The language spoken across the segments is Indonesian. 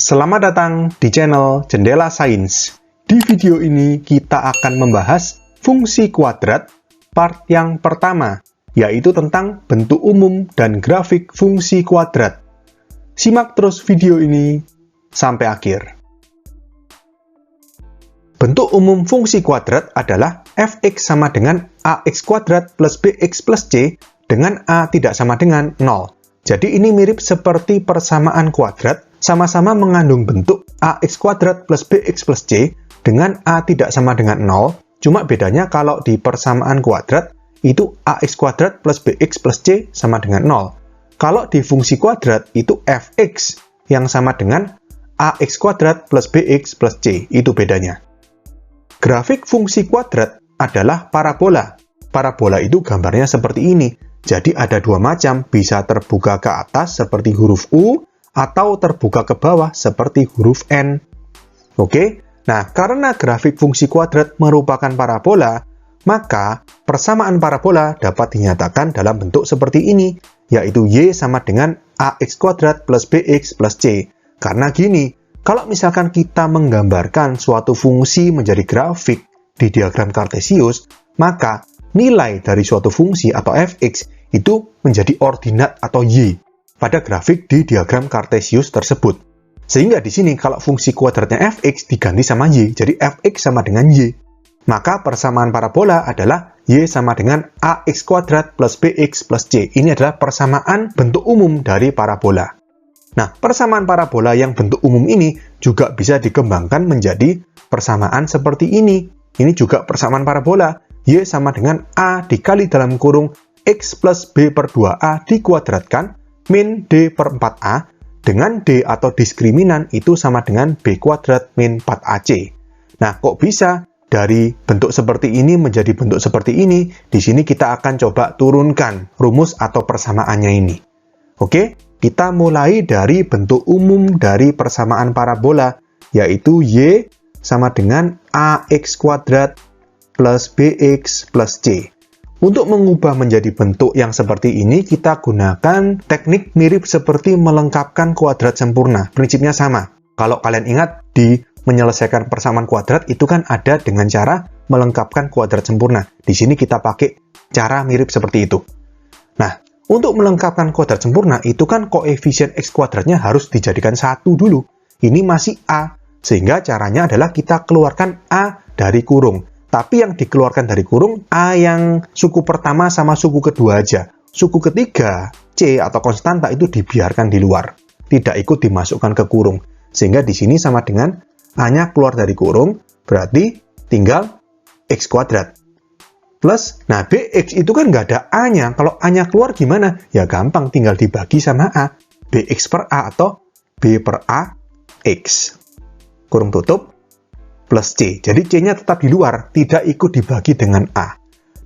Selamat datang di channel Jendela Sains. Di video ini kita akan membahas fungsi kuadrat part yang pertama, yaitu tentang bentuk umum dan grafik fungsi kuadrat. Simak terus video ini sampai akhir. Bentuk umum fungsi kuadrat adalah fx sama dengan ax kuadrat plus bx plus c dengan a tidak sama dengan 0. Jadi ini mirip seperti persamaan kuadrat, sama-sama mengandung bentuk ax kuadrat plus bx plus c dengan a tidak sama dengan 0, cuma bedanya kalau di persamaan kuadrat itu ax kuadrat plus bx plus c sama dengan 0. Kalau di fungsi kuadrat itu fx yang sama dengan ax kuadrat plus bx plus c, itu bedanya. Grafik fungsi kuadrat adalah parabola. Parabola itu gambarnya seperti ini. Jadi ada dua macam, bisa terbuka ke atas seperti huruf U, atau terbuka ke bawah seperti huruf N. Oke, nah karena grafik fungsi kuadrat merupakan parabola, maka persamaan parabola dapat dinyatakan dalam bentuk seperti ini, yaitu Y sama dengan AX kuadrat plus BX plus C. Karena gini, kalau misalkan kita menggambarkan suatu fungsi menjadi grafik di diagram Kartesius, maka nilai dari suatu fungsi atau fx itu menjadi ordinat atau y pada grafik di diagram Kartesius tersebut. Sehingga di sini kalau fungsi kuadratnya fx diganti sama y, jadi fx sama dengan y. Maka persamaan parabola adalah y sama dengan ax kuadrat plus bx plus c. Ini adalah persamaan bentuk umum dari parabola. Nah, persamaan parabola yang bentuk umum ini juga bisa dikembangkan menjadi persamaan seperti ini. Ini juga persamaan parabola. Y sama dengan A dikali dalam kurung X plus B per 2A dikuadratkan min D per 4A dengan D atau diskriminan itu sama dengan B kuadrat min 4AC. Nah, kok bisa dari bentuk seperti ini menjadi bentuk seperti ini? Di sini kita akan coba turunkan rumus atau persamaannya ini. Oke, kita mulai dari bentuk umum dari persamaan parabola, yaitu Y sama dengan AX kuadrat plus BX plus C. Untuk mengubah menjadi bentuk yang seperti ini, kita gunakan teknik mirip seperti melengkapkan kuadrat sempurna. Prinsipnya sama. Kalau kalian ingat, di menyelesaikan persamaan kuadrat itu kan ada dengan cara melengkapkan kuadrat sempurna. Di sini kita pakai cara mirip seperti itu. Nah, untuk melengkapkan kuadrat sempurna, itu kan koefisien X kuadratnya harus dijadikan 1 dulu. Ini masih A, sehingga caranya adalah kita keluarkan A dari kurung. Tapi yang dikeluarkan dari kurung, A yang suku pertama sama suku kedua aja. Suku ketiga, C atau konstanta itu dibiarkan di luar. Tidak ikut dimasukkan ke kurung. Sehingga di sini sama dengan A-nya keluar dari kurung, berarti tinggal X kuadrat. Plus, nah BX itu kan nggak ada A-nya. Kalau A-nya keluar gimana? Ya gampang, tinggal dibagi sama A. BX per A atau B per A X. Kurung tutup. Plus C. Jadi C-nya tetap di luar, tidak ikut dibagi dengan A.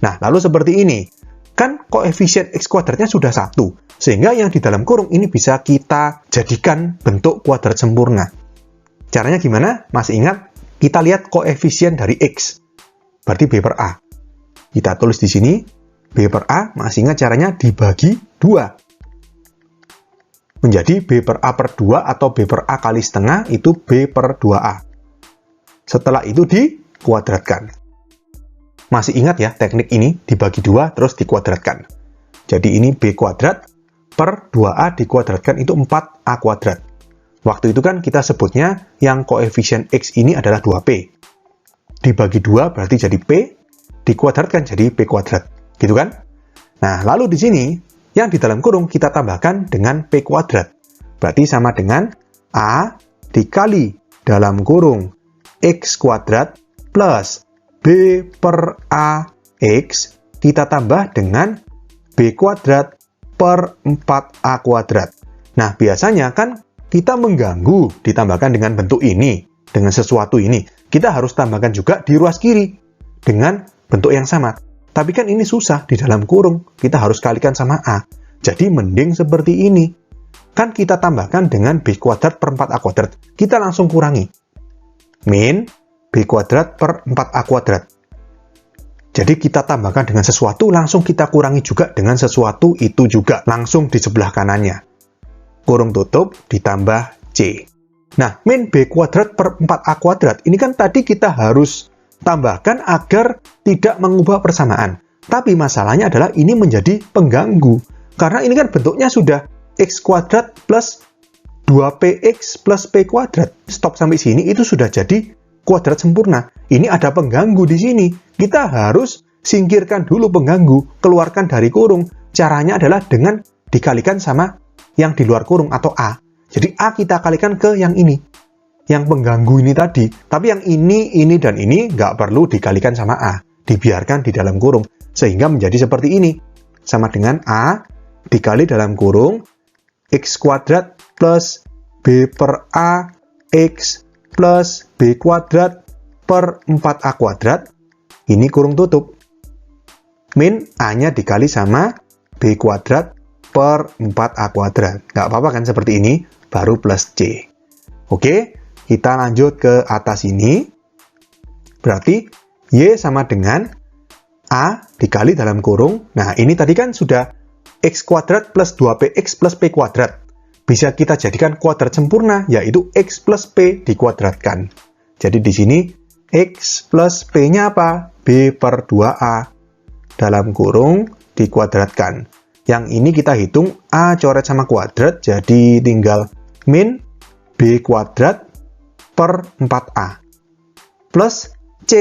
Nah, lalu seperti ini. Kan koefisien X kuadratnya sudah 1, sehingga yang di dalam kurung ini bisa kita jadikan bentuk kuadrat sempurna. Caranya gimana? Masih ingat? Kita lihat koefisien dari X. Berarti B per A. Kita tulis di sini, B per A, masih ingat caranya dibagi 2. Menjadi B per A per 2 atau B per A kali setengah, itu B per 2A. Setelah itu dikuadratkan. Masih ingat ya teknik ini, dibagi 2 terus dikuadratkan. Jadi ini B kuadrat per 2A dikuadratkan itu 4A kuadrat. Waktu itu kan kita sebutnya yang koefisien X ini adalah 2P. Dibagi 2 berarti jadi P, dikuadratkan jadi P kuadrat. Gitu kan? Nah, lalu di sini yang di dalam kurung kita tambahkan dengan P kuadrat. Berarti sama dengan A dikali dalam kurung X kuadrat plus B per A X kita tambah dengan B kuadrat per 4A kuadrat. Nah, biasanya kan kita mengganggu ditambahkan dengan bentuk ini, dengan sesuatu ini. Kita harus tambahkan juga di ruas kiri dengan bentuk yang sama. Tapi kan ini susah di dalam kurung, kita harus kalikan sama A. Jadi mending seperti ini. Kan kita tambahkan dengan B kuadrat per 4A kuadrat. Kita langsung kurangi. Min B kuadrat per 4A kuadrat. Jadi kita tambahkan dengan sesuatu, langsung kita kurangi juga dengan sesuatu itu juga. Langsung di sebelah kanannya. Kurung tutup ditambah C. Nah, min B kuadrat per 4A kuadrat, ini kan tadi kita harus tambahkan agar tidak mengubah persamaan. Tapi masalahnya adalah ini menjadi pengganggu. Karena ini kan bentuknya sudah X kuadrat plus 2PX plus P kuadrat. Stop sampai sini, itu sudah jadi kuadrat sempurna. Ini ada pengganggu di sini. Kita harus singkirkan dulu pengganggu, keluarkan dari kurung. Caranya adalah dengan dikalikan sama yang di luar kurung atau A. Jadi A kita kalikan ke yang ini, yang pengganggu ini tadi. Tapi yang ini, dan ini nggak perlu dikalikan sama A. Dibiarkan di dalam kurung. Sehingga menjadi seperti ini. Sama dengan A dikali dalam kurung X kuadrat plus B per A X plus B kuadrat per 4A kuadrat. Ini kurung tutup. Min A-nya dikali sama B kuadrat per 4A kuadrat. Nggak apa-apa kan seperti ini, baru plus C. Oke, kita lanjut ke atas ini. Berarti Y sama dengan A dikali dalam kurung. Nah, ini tadi kan sudah X kuadrat plus 2PX plus P kuadrat. Bisa kita jadikan kuadrat sempurna, yaitu X plus P dikuadratkan. Jadi di sini X plus P-nya apa? B per 2A dalam kurung dikuadratkan. Yang ini kita hitung A coret sama kuadrat, jadi tinggal min B kuadrat per 4A. Plus C,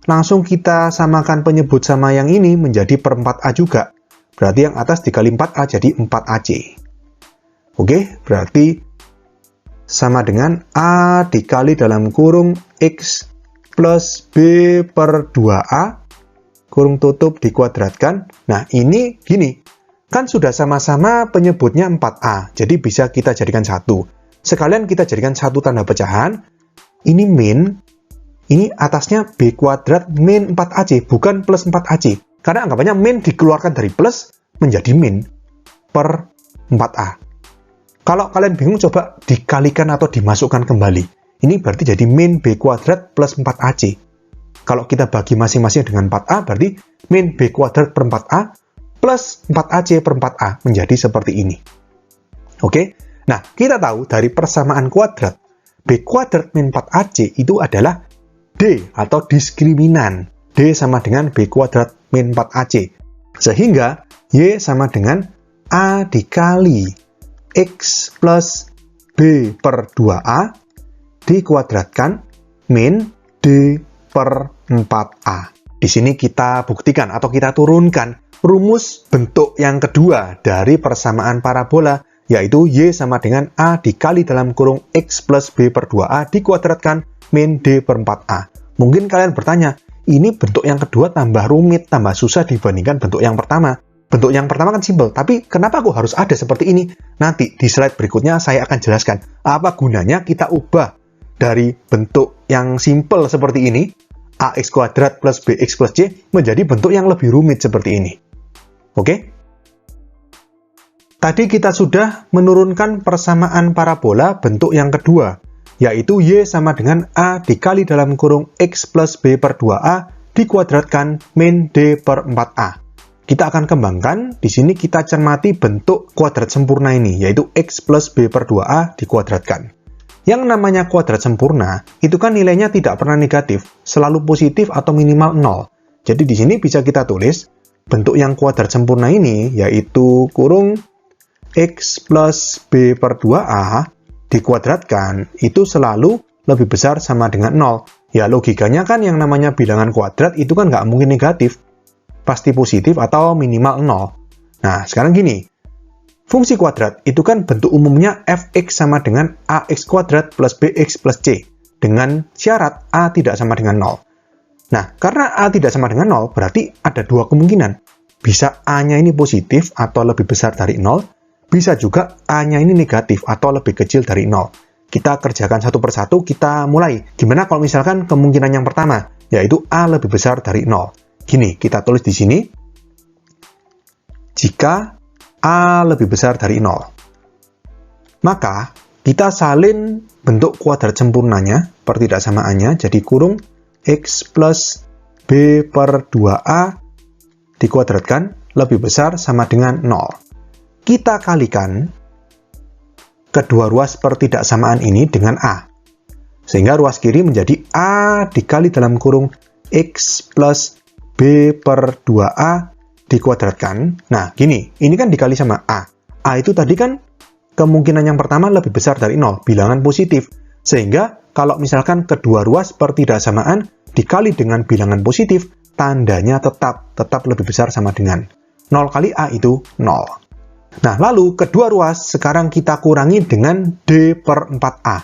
langsung kita samakan penyebut sama yang ini menjadi per 4A juga. Berarti yang atas dikali 4A jadi 4AC. Oke, berarti sama dengan A dikali dalam kurung X plus B per 2A, kurung tutup dikuadratkan. Nah, ini gini, kan sudah sama-sama penyebutnya 4A, jadi bisa kita jadikan satu. Sekalian kita jadikan satu tanda pecahan, ini min, ini atasnya B kuadrat min 4AC, bukan plus 4AC. Karena anggapannya min dikeluarkan dari plus menjadi min per 4A. Kalau kalian bingung, coba dikalikan atau dimasukkan kembali. Ini berarti jadi min B kuadrat plus 4AC. Kalau kita bagi masing-masing dengan 4A, berarti min B kuadrat per 4A plus 4AC per 4A menjadi seperti ini. Oke? Nah, kita tahu dari persamaan kuadrat, B kuadrat min 4AC itu adalah D atau diskriminan. D sama dengan B kuadrat min 4AC. Sehingga Y sama dengan A dikali X plus B per 2A dikuadratkan min D per 4A. Di sini kita buktikan atau kita turunkan rumus bentuk yang kedua dari persamaan parabola, yaitu Y sama dengan A dikali dalam kurung X plus B per 2A dikuadratkan min D per 4A. Mungkin kalian bertanya, ini bentuk yang kedua tambah rumit, tambah susah dibandingkan bentuk yang pertama. Bentuk yang pertama kan simpel, tapi kenapa kok harus ada seperti ini? Nanti di slide berikutnya saya akan jelaskan apa gunanya kita ubah dari bentuk yang simpel seperti ini, AX kuadrat plus BX plus C, menjadi bentuk yang lebih rumit seperti ini. Oke? Tadi kita sudah menurunkan persamaan parabola bentuk yang kedua, yaitu Y sama dengan A dikali dalam kurung X plus B per 2A dikuadratkan min D per 4A. Kita akan kembangkan, di sini kita cermati bentuk kuadrat sempurna ini, yaitu X plus B per 2A dikuadratkan. Yang namanya kuadrat sempurna, itu kan nilainya tidak pernah negatif, selalu positif atau minimal 0. Jadi di sini bisa kita tulis, bentuk yang kuadrat sempurna ini, yaitu kurung X plus B per 2A dikuadratkan, itu selalu lebih besar sama dengan 0. Ya logikanya kan yang namanya bilangan kuadrat itu kan nggak mungkin negatif. Pasti positif atau minimal 0. Nah, sekarang gini. Fungsi kuadrat itu kan bentuk umumnya fx sama dengan ax kuadrat plus bx plus c. Dengan syarat a tidak sama dengan 0. Nah, karena a tidak sama dengan 0, berarti ada dua kemungkinan. Bisa a-nya ini positif atau lebih besar dari 0. Bisa juga a-nya ini negatif atau lebih kecil dari 0. Kita kerjakan satu persatu, kita mulai. Gimana kalau misalkan kemungkinan yang pertama, yaitu a lebih besar dari 0. Gini, kita tulis di sini, jika A lebih besar dari 0. Maka, kita salin bentuk kuadrat sempurnanya, pertidaksamaannya, jadi kurung X plus B per 2A dikuadratkan lebih besar sama dengan 0. Kita kalikan kedua ruas pertidaksamaan ini dengan A. Sehingga ruas kiri menjadi A dikali dalam kurung X plus B per 2A dikuadratkan. Nah, gini, ini kan dikali sama A. A itu tadi kan kemungkinan yang pertama lebih besar dari 0, bilangan positif. Sehingga kalau misalkan kedua ruas pertidaksamaan dikali dengan bilangan positif, tandanya tetap lebih besar sama dengan 0 kali A itu 0. Nah, lalu kedua ruas sekarang kita kurangi dengan D per 4A.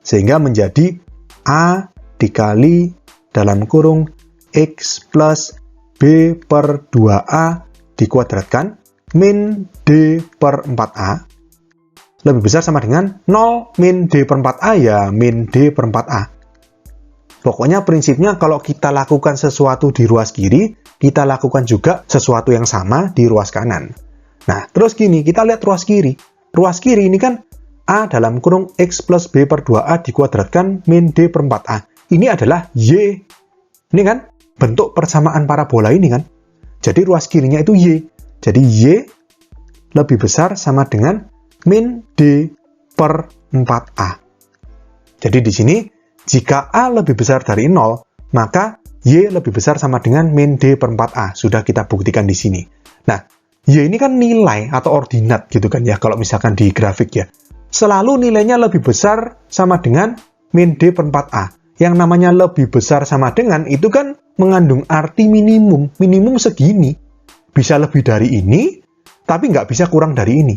Sehingga menjadi A dikali dalam kurung X plus B per 2A dikuadratkan min D per 4A lebih besar sama dengan 0 min D per 4A ya min D per 4A. Pokoknya prinsipnya kalau kita lakukan sesuatu di ruas kiri, kita lakukan juga sesuatu yang sama di ruas kanan. Nah, terus gini, kita lihat ruas kiri. Ruas kiri ini kan A dalam kurung X plus B per 2A dikuadratkan min D per 4A. Ini adalah Y. Ini kan bentuk persamaan parabola ini kan. Jadi ruas kirinya itu Y. Jadi Y lebih besar sama dengan min D per 4A. Jadi di sini, jika A lebih besar dari 0, maka Y lebih besar sama dengan min D per 4A. Sudah kita buktikan di sini. Nah, Y ini kan nilai atau ordinat gitu kan ya, kalau misalkan di grafik ya. Selalu nilainya lebih besar sama dengan min D per 4A. Yang namanya lebih besar sama dengan itu kan mengandung arti minimum. Minimum segini. Bisa lebih dari ini, tapi nggak bisa kurang dari ini.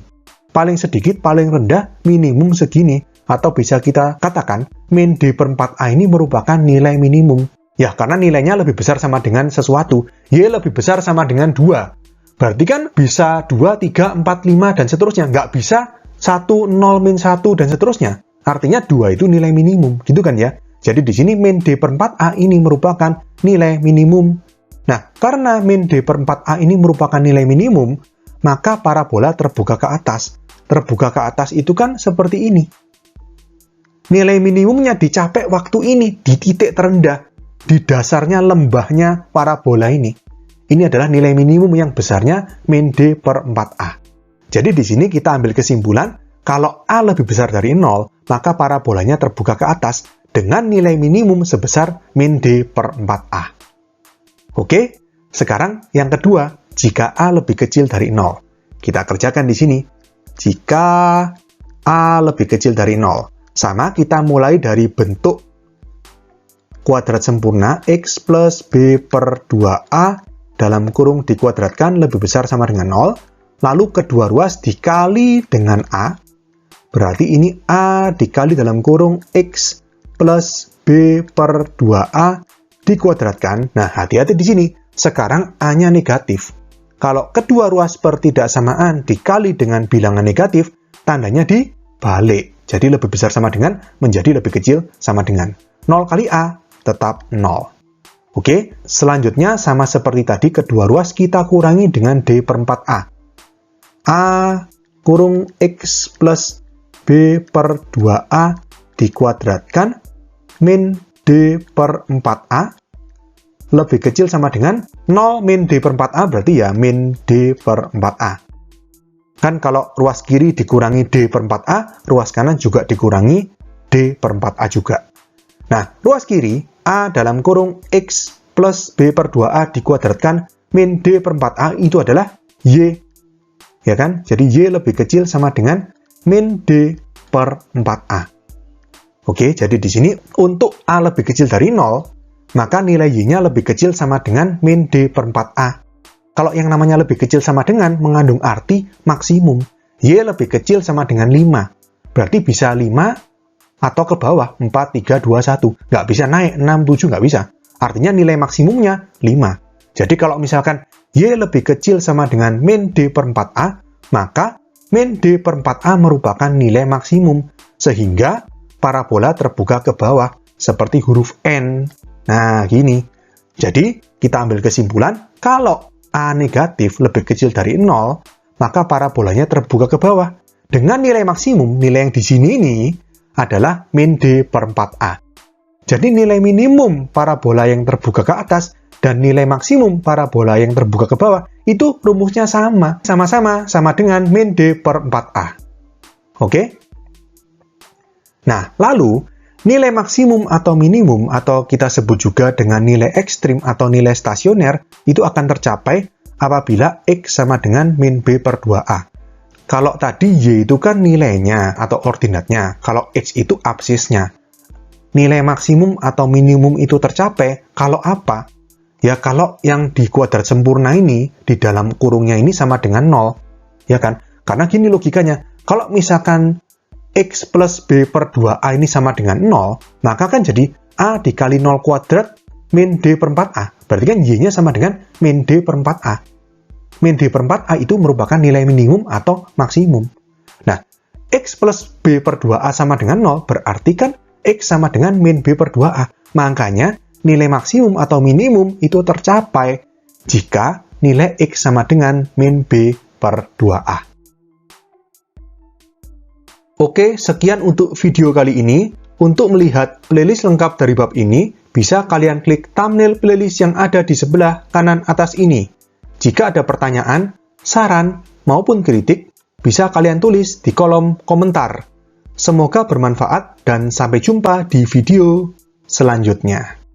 Paling sedikit, paling rendah, minimum segini. Atau bisa kita katakan, min D per 4A ini merupakan nilai minimum. Ya, karena nilainya lebih besar sama dengan sesuatu. Y lebih besar sama dengan 2. Berarti kan bisa 2, 3, 4, 5, dan seterusnya. Nggak bisa 1, 0, min 1, dan seterusnya. Artinya 2 itu nilai minimum. Gitu kan ya? Jadi di sini min D per 4A ini merupakan nilai minimum. Nah, karena min D per 4A ini merupakan nilai minimum, maka parabola terbuka ke atas. Terbuka ke atas itu kan seperti ini. Nilai minimumnya dicapai waktu ini, di titik terendah, di dasarnya lembahnya parabola ini. Ini adalah nilai minimum yang besarnya min D per 4A. Jadi di sini kita ambil kesimpulan, kalau A lebih besar dari 0, maka parabolanya terbuka ke atas dengan nilai minimum sebesar min D per 4A. Oke, sekarang yang kedua, jika A lebih kecil dari 0. Kita kerjakan di sini. Jika A lebih kecil dari 0. Sama, kita mulai dari bentuk kuadrat sempurna X plus B per 2A dalam kurung dikuadratkan lebih besar sama dengan 0. Lalu kedua ruas dikali dengan A. Berarti ini A dikali dalam kurung X plus B per 2A dikuadratkan. Nah, hati-hati di sini. Sekarang A-nya negatif. Kalau kedua ruas pertidaksamaan dikali dengan bilangan negatif, tandanya dibalik. Jadi lebih besar sama dengan menjadi lebih kecil sama dengan 0 kali A tetap 0. Oke, selanjutnya sama seperti tadi kedua ruas kita kurangi dengan D per 4A. A kurung X plus B per 2A dikuadratkan min D per 4A lebih kecil sama dengan 0 min D per 4A berarti ya min D per 4A. Kan kalau ruas kiri dikurangi D per 4A, ruas kanan juga dikurangi D per 4A juga. Nah, ruas kiri, A dalam kurung X plus B per 2A dikuadratkan min D per 4A itu adalah Y. Ya kan? Jadi Y lebih kecil sama dengan min D per 4A. Oke, jadi di sini untuk A lebih kecil dari 0, maka nilai Y-nya lebih kecil sama dengan min D per 4A. Kalau yang namanya lebih kecil sama dengan mengandung arti maksimum. Y lebih kecil sama dengan 5. Berarti bisa 5 atau ke bawah 4, 3, 2, 1. Nggak bisa naik 6, 7, nggak bisa. Artinya nilai maksimumnya 5. Jadi kalau misalkan Y lebih kecil sama dengan min D per 4A, maka min D per 4A merupakan nilai maksimum. Sehingga parabola terbuka ke bawah seperti huruf N. Nah, gini. Jadi kita ambil kesimpulan, kalau A negatif lebih kecil dari 0, maka parabolanya terbuka ke bawah. Dengan nilai maksimum, nilai yang di sini ini adalah min D per 4A. Jadi nilai minimum parabola yang terbuka ke atas dan nilai maksimum parabola yang terbuka ke bawah itu rumusnya sama. Sama-sama sama dengan min D per 4A. Oke? Nah, lalu nilai maksimum atau minimum, atau kita sebut juga dengan nilai ekstrim atau nilai stasioner, itu akan tercapai apabila X sama dengan min B per 2A. Kalau tadi Y itu kan nilainya atau ordinatnya, kalau X itu absisnya. Nilai maksimum atau minimum itu tercapai kalau apa? Ya kalau yang di kuadrat sempurna ini, di dalam kurungnya ini sama dengan 0. Ya kan? Karena gini logikanya, kalau misalkan X plus B per 2A ini sama dengan 0, maka kan jadi A dikali 0 kuadrat min D per 4A. Berarti kan Y-nya sama dengan min D per 4A. Min D per 4A itu merupakan nilai minimum atau maksimum. Nah, X plus B per 2A sama dengan 0, berarti kan X sama dengan min B per 2A. Makanya, nilai maksimum atau minimum itu tercapai jika nilai X sama dengan min B per 2A. Oke, sekian untuk video kali ini. Untuk melihat playlist lengkap dari bab ini, bisa kalian klik thumbnail playlist yang ada di sebelah kanan atas ini. Jika ada pertanyaan, saran, maupun kritik, bisa kalian tulis di kolom komentar. Semoga bermanfaat dan sampai jumpa di video selanjutnya.